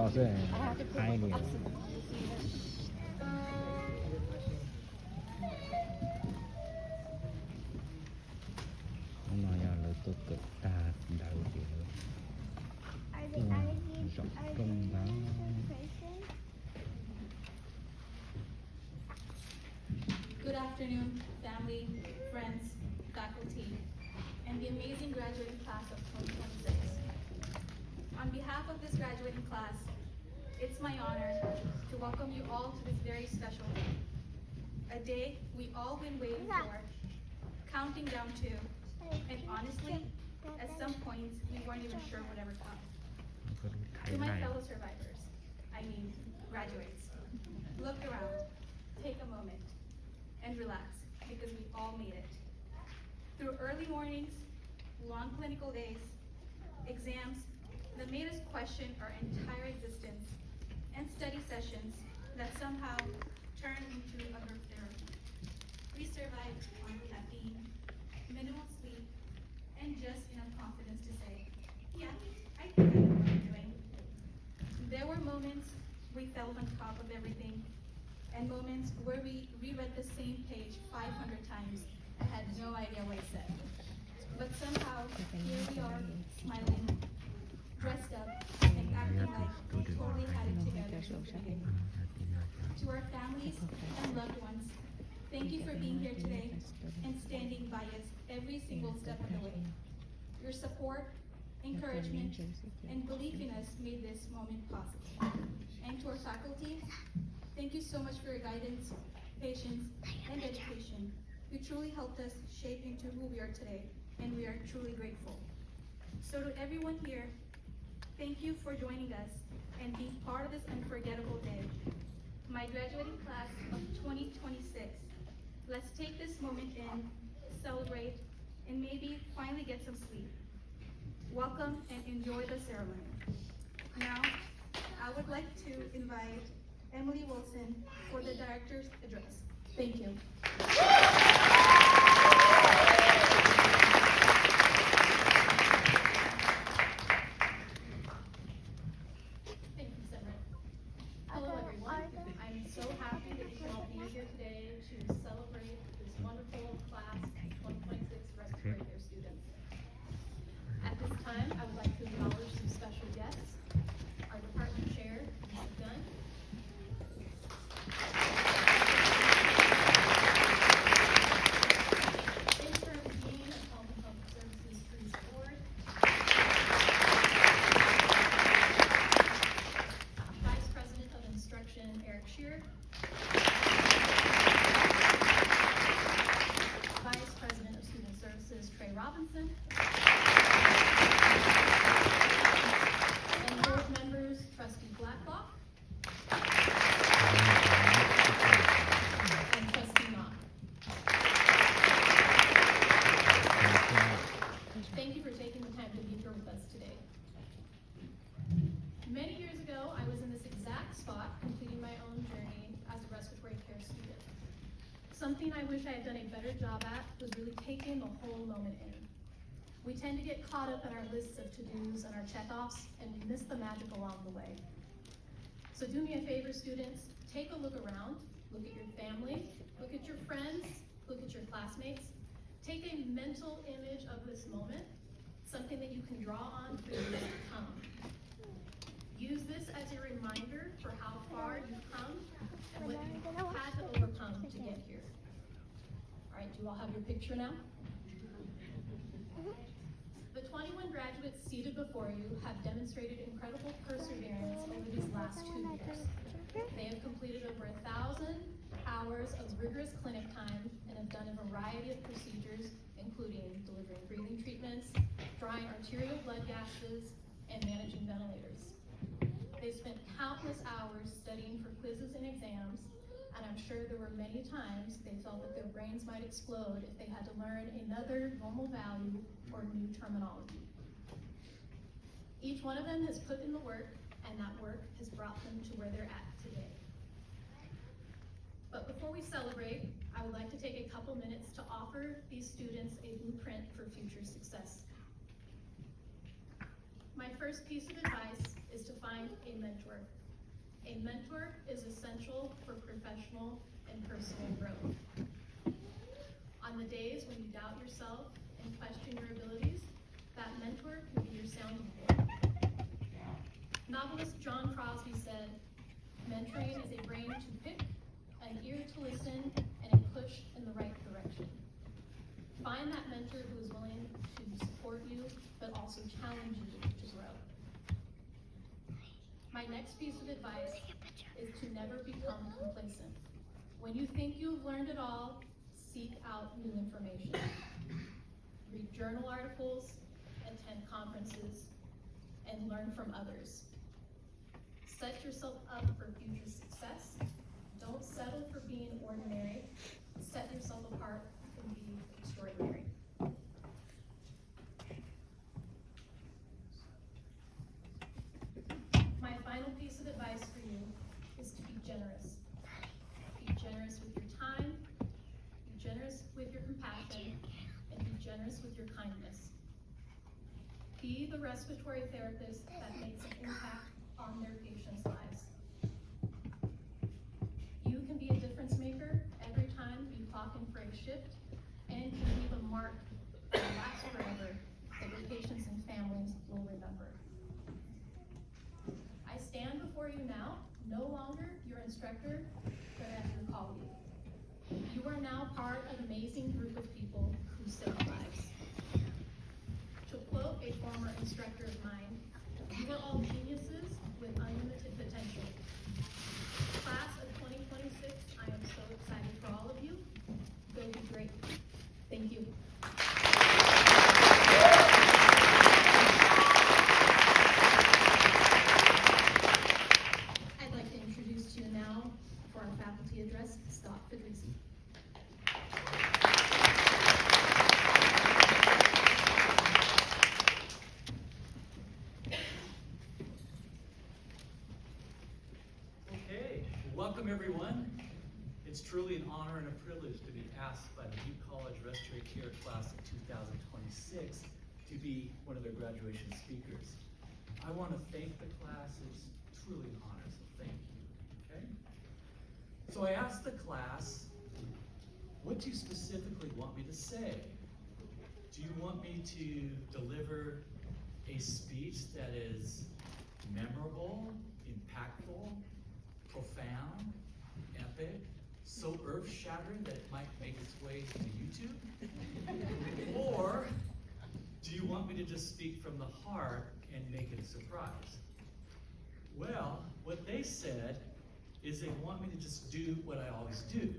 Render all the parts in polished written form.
老师拍脸。Nó nói là tôi cực ta đạo điều rộng công báo. Good afternoon, family, friends, faculty, and the amazing graduating class of 2026. On behalf of this graduating class, it's my honor to welcome you all to this very special day. A day we all been waiting for, counting down to, and honestly, at some points, we weren't even sure would ever come. To my fellow survivors, I mean graduates, look around, take a moment, and relax, because we all made it. Through early mornings, long clinical days, exams that made us question our entire existence, and study sessions that somehow turned into a group therapy. We survived on caffeine, minimal sleep, and just enough confidence to say, yeah, I think I know what I'm doing. There were moments we felt on top of everything, and moments where we reread the same page 500 times and had no idea what it said. But somehow, here we are, smiling, dressed up, and acting like we totally had it together from the beginning. To our families and loved ones, thank you for being here today and standing by us every single step of the way. Your support, encouragement, and belief in us made this moment possible. And to our faculty, thank you so much for your guidance, patience, and dedication. You truly helped us shape into who we are today, and we are truly grateful. So to everyone here, thank you for joining us and being part of this unforgettable day. My graduating class of 2026, let's take this moment in, celebrate, and maybe finally get some sleep. Welcome and enjoy the ceremony. Now, I would like to invite Emily Wilson for the director's address. Thank you. Thank you, Simran. Hello, everyone. I'm so happy that you can all be here today to celebrate this wonderful class of 2026 respiratory care students. At this time, I would like to acknowledge some special guests. Our department chair, Lisa Gunn. Interim Dean of Health and Public Services, Teresa Ward. Vice President of Instruction, Eric Shear. Vice President of Student Services, Trey Robinson. And board members, Trustee Blacklock. And Trustee Knott. Thank you for taking the time to be here with us today. Many years ago, I was in this exact spot, completing my own journey as a respiratory care student. Something I wish I had done a better job at was really taking the whole moment in. We tend to get caught up in our lists of to-dos and our check-offs, and we miss the magic along the way. So do me a favor, students, take a look around, look at your family, look at your friends, look at your classmates. Take a mental image of this moment, something that you can draw on for years to come. Use this as a reminder for how far you've come and what you've had to overcome to get here. All right, do you all have your picture now? The 21 graduates seated before you have demonstrated incredible perseverance over these last 2 years. They have completed over 1,000 hours of rigorous clinic time and have done a variety of procedures, including delivering breathing treatments, drawing arterial blood gases, and managing ventilators. They spent countless hours studying for quizzes and exams, and I'm sure there were many times they felt that their brains might explode if they had to learn another normal value or new terminology. Each one of them has put in the work, and that work has brought them to where they're at today. But before we celebrate, I would like to take a couple minutes to offer these students a blueprint for future success. My first piece of advice is to find a mentor. A mentor is essential for professional and personal growth. On the days when you doubt yourself and question your abilities, that mentor can be your sounding board. Novelist John Crosby said, "Mentoring is a brain to pick, an ear to listen, and a push in the right direction." Find that mentor who is willing to support you, but also challenge you to grow. My next piece of advice is to never become complacent. When you think you've learned it all, seek out new information. Read journal articles, attend conferences, and learn from others. Set yourself up for future success. Don't settle for being ordinary. Set yourself apart and be extraordinary. My final piece of advice for you is to be generous. Be generous with your time, be generous with your compassion, and be generous with your kindness. Be the respiratory therapist that makes an impact on their patients' lives. You can be a difference maker every time you clock in for a shift, and can leave a mark that will last forever that your patients and families will remember. I stand before you now, no longer your instructor, but as your colleague. You are now part of an amazing group of people who save lives. To quote a former instructor of mine, "You are all geniuses with unlimited potential." Class of 2026, I am so excited for all of you. Go be great. Thank you. I'd like to introduce to you now for our faculty address, Scott Fedrisi. Okay, welcome everyone. It's truly an honor and a privilege to be asked by the Butte College Respiratory Care class of 2026 to be one of their graduation speakers. I want to thank the class. It's truly an honor, so thank you. Okay? So I asked the class, what do you specifically want me to say? Do you want me to deliver a speech that is memorable, impactful, profound, epic, so earth-shattering that it might make its way to YouTube? Or do you want me to just speak from the heart and make it a surprise? Well, what they said is they want me to just do what I always do.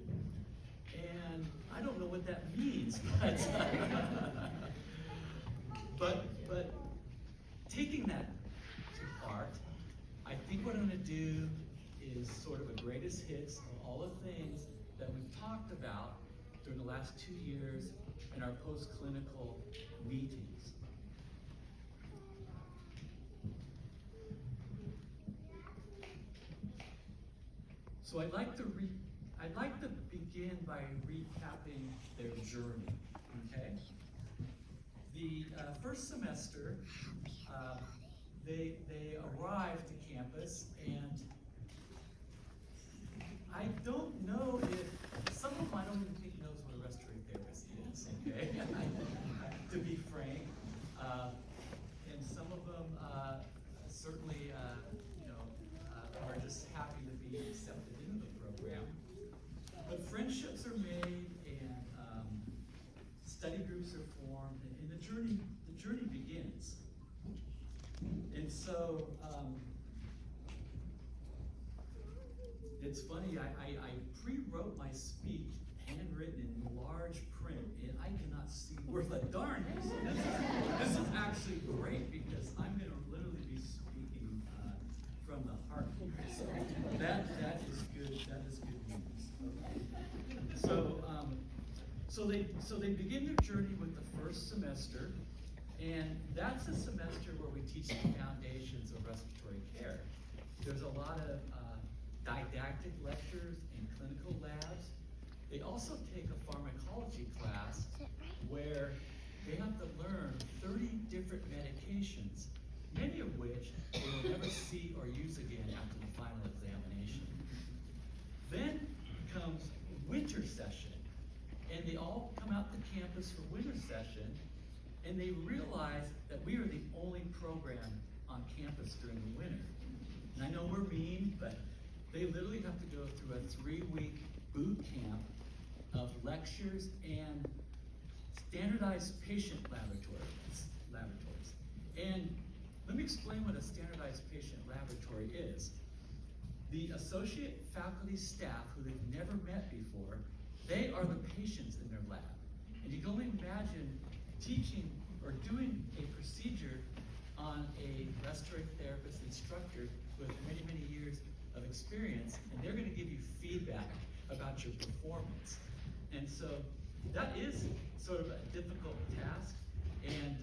And I don't know what that means, but taking that to heart, I think what I'm going to do is sort of a greatest hits of all the things that we've talked about during the last 2 years in our post-clinical meetings. So I'd like to begin by recapping their journey, okay? The first semester, they arrived to campus, and I don't know if, some of them I don't even think knows what a respiratory therapist is, okay? To be frank. And some of them certainly, are just happy to be accepted into the program. But friendships are made, and study groups are formed, and the journey begins. And so, it's funny, I pre-wrote my speech handwritten in large print, and I cannot see worth a darn. So this is actually great, because I'm going to literally be speaking from the heart. So that is good. That is good news. Okay. So they begin their journey with the first semester, and that's a semester where we teach the foundations of respiratory care. There's a lot of didactic lectures and clinical labs. They also take a pharmacology class where they have to learn 30 different medications many of which they will never see or use again after the final examination. Then comes winter session, and they all come out to campus for winter session, and they realize that we are the only program on campus during the winter. And I know we're mean, but they literally have to go through a 3-week boot camp of lectures and standardized patient laboratories. And let me explain what a standardized patient laboratory is. The associate faculty staff who they've never met before, they are the patients in their lab. And you can only imagine teaching or doing a procedure on a respiratory therapist instructor with many, many years of experience, and they're gonna give you feedback about your performance. And so that is sort of a difficult task. And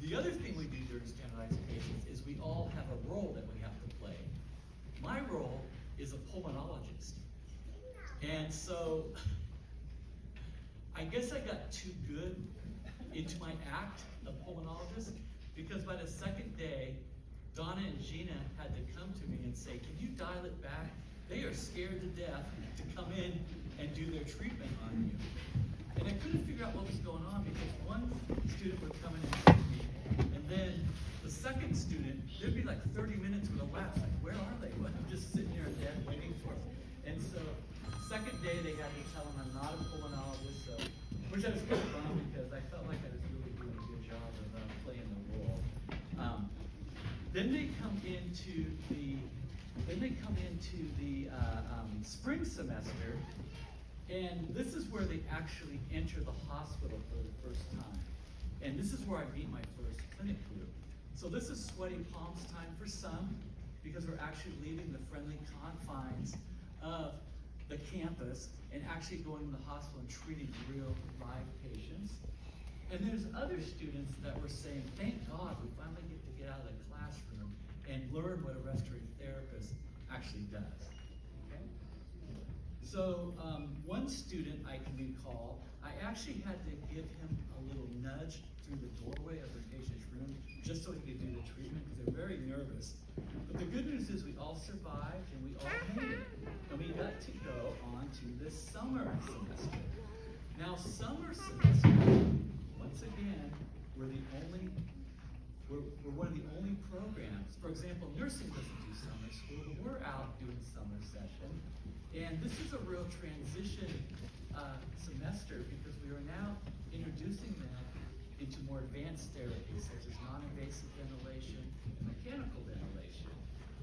the other thing we do during standardized patients is we all have a role that we have to play. My role is a pulmonologist. And so I guess I got too good into my act of pulmonologist, because by the second day, Donna and Gina had to come to me and say, can you dial it back? They are scared to death to come in and do their treatment on you. And I couldn't figure out what was going on, because one student would come in and treat me, and then the second student, there'd be like 30 minutes with a lapse, like, where are they? Well, I'm just sitting here dead waiting for them. And so, second day they had to tell them I'm not a pulmonologist, so, which I was kind of fun, because I felt like I was really doing a good job of playing the role. Then they come into the spring semester, and this is where they actually enter the hospital for the first time. And this is where I meet my first clinic group. So this is sweaty palms time for some, because we're actually leaving the friendly confines of the campus and actually going to the hospital and treating real live patients. And there's other students that were saying, thank God we finally get out of the classroom and learn what a respiratory therapist actually does. Okay? So one student I can recall, I actually had to give him a little nudge through the doorway of the patient's room just so he could do the treatment, because they're very nervous. But the good news is we all survived and we all made it. And we got to go on to the summer semester. Now summer semester, once again, we're one of the only programs. For example, nursing doesn't do summer school, but we're out doing summer session. And this is a real transition semester, because we are now introducing them into more advanced therapies, such as non-invasive ventilation and mechanical ventilation.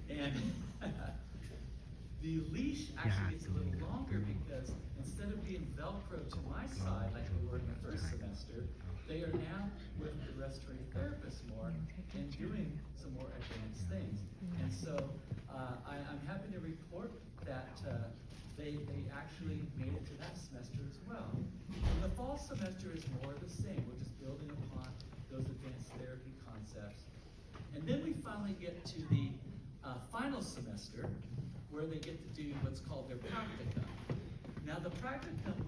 And the leash actually gets a little longer, because instead of being Velcro to my side like we were in the first semester, they are now with the respiratory therapist more and doing some more advanced things. And so I'm happy to report that they actually made it to that semester as well. And the fall semester is more of the same. We're just building upon those advanced therapy concepts. And then we finally get to the final semester, where they get to do what's called their practicum. Now the practicum, we